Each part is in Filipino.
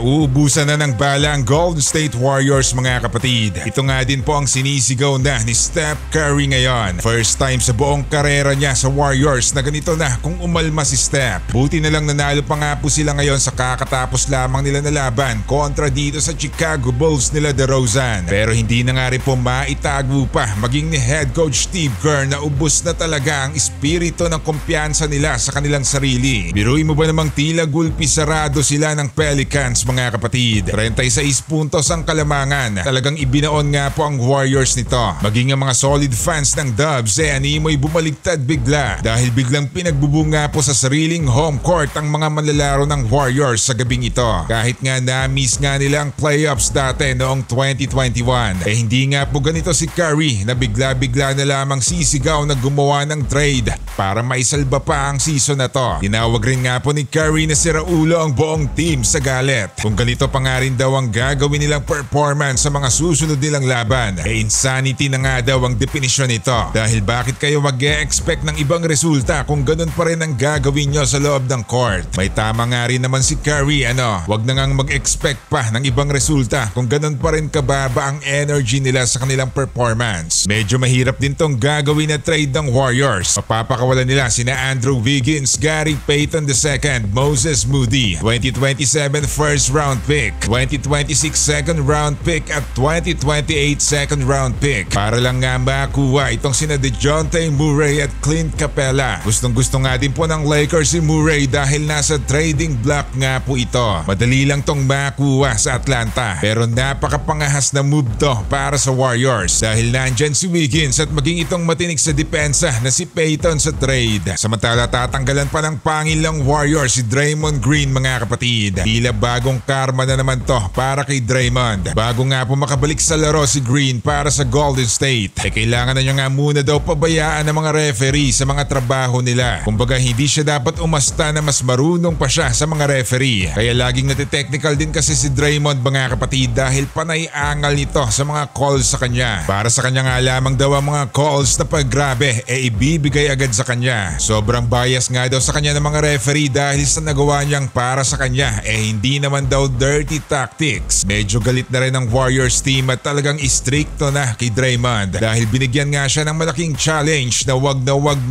Nauubusan na ng bala ang Golden State Warriors mga kapatid. Ito nga din po ang sinisigaw na ni Steph Curry ngayon. First time sa buong karera niya sa Warriors na ganito na kung umalma si Steph. Buti na lang nanalo pa nga po sila ngayon sa kakatapos lamang nila na laban kontra dito sa Chicago Bulls nila DeRozan. Pero hindi na nga rin po maitago pa maging ni head coach Steve Kerr na ubos na talaga ang espiritu ng kumpiyansa nila sa kanilang sarili. Biruin mo ba namang tila gulpi sarado sila ng Pelicans mga kapatid. 36 puntos ang kalamangan. Talagang ibinaon nga po ang Warriors nito. Maging ang mga solid fans ng Dubs animoy bumaligtad bigla dahil biglang pinagbubunga po sa sariling home court ang mga manlalaro ng Warriors sa gabing ito. Kahit nga na-miss nga nila ang playoffs dati noong 2021. Hindi nga po ganito si Curry na bigla-bigla na lamang sisigaw na gumawa ng trade para maisalba pa ang season na to. Tinawag rin nga po ni Curry na si Raulo ang buong team sa galit. Kung ganito pa nga rin daw ang gagawin nilang performance sa mga susunod nilang laban, insanity na nga daw ang definisyon nito. Dahil bakit kayo mag-e-expect ng ibang resulta kung ganun pa rin ang gagawin nyo sa loob ng court? May tama nga rin naman si Curry wag na ngang mag-expect pa ng ibang resulta kung ganun pa rin kababa ang energy nila sa kanilang performance. Medyo mahirap din tong gagawin na trade ng Warriors. Mapapakawalan nila sina Andrew Wiggins, Gary Payton II, Moses Moody, 2027 first round pick, 2026 second round pick at 2028 second round pick para lang nga makuha itong sina DeJounte Murray at Clint Capella. Gustong gusto nga din po ng Lakers si Murray dahil nasa trading block nga po ito. Madali lang tong makuha sa Atlanta pero napakapangahas na move to para sa Warriors dahil nandyan si Wiggins at maging itong matinik sa depensa na si Payton sa trade. Samantala tatanggalan pa ng pangilang Warriors si Draymond Green mga kapatid. Tila bagong karma na naman to para kay Draymond. Bago nga po makabalik sa laro si Green para sa Golden State, kailangan na niya nga muna daw pabayaan ng mga referee sa mga trabaho nila. Kumbaga hindi siya dapat umasta na mas marunong pa siya sa mga referee. Kaya laging natitechnical din kasi si Draymond mga kapatid dahil panay angal nito sa mga calls sa kanya. Para sa kanya nga lamang daw ang mga calls na paggrabe ibibigay agad sa kanya. Sobrang bias nga daw sa kanya ng mga referee dahil sa nagawa niyang para sa kanya hindi naman daw dirty tactics. Medyo galit na rin ang Warriors team at talagang istrikto na kay Draymond dahil binigyan nga siya ng malaking challenge na wag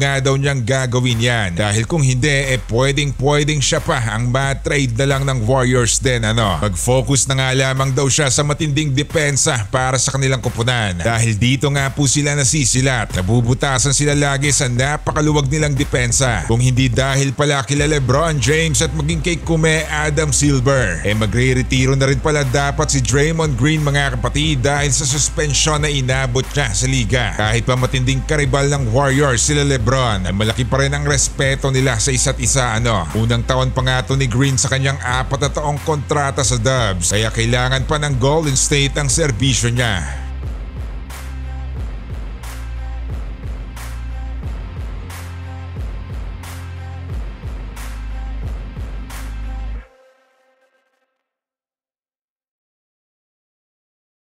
nga daw niyang gagawin yan. Dahil kung hindi pwedeng siya pa ang ma-trade na lang ng Warriors din Mag-focus na nga lamang daw siya sa matinding depensa para sa kanilang kupunan. Dahil dito nga po sila nasisilat. Nabubutasan sila lagi sa napakaluwag nilang depensa. Kung hindi dahil pala kila LeBron James at maging kay Kume Adam Silver, magre-retiro na rin pala dapat si Draymond Green mga kapatid dahil sa suspensyon na inabot niya sa liga. Kahit pa matinding karibal ng Warriors sila LeBron, malaki pa rin ang respeto nila sa isa't isa Unang taon pa nga to ni Green sa kanyang 4 na taong kontrata sa Dubs kaya kailangan pa ng Golden State ang serbisyo niya.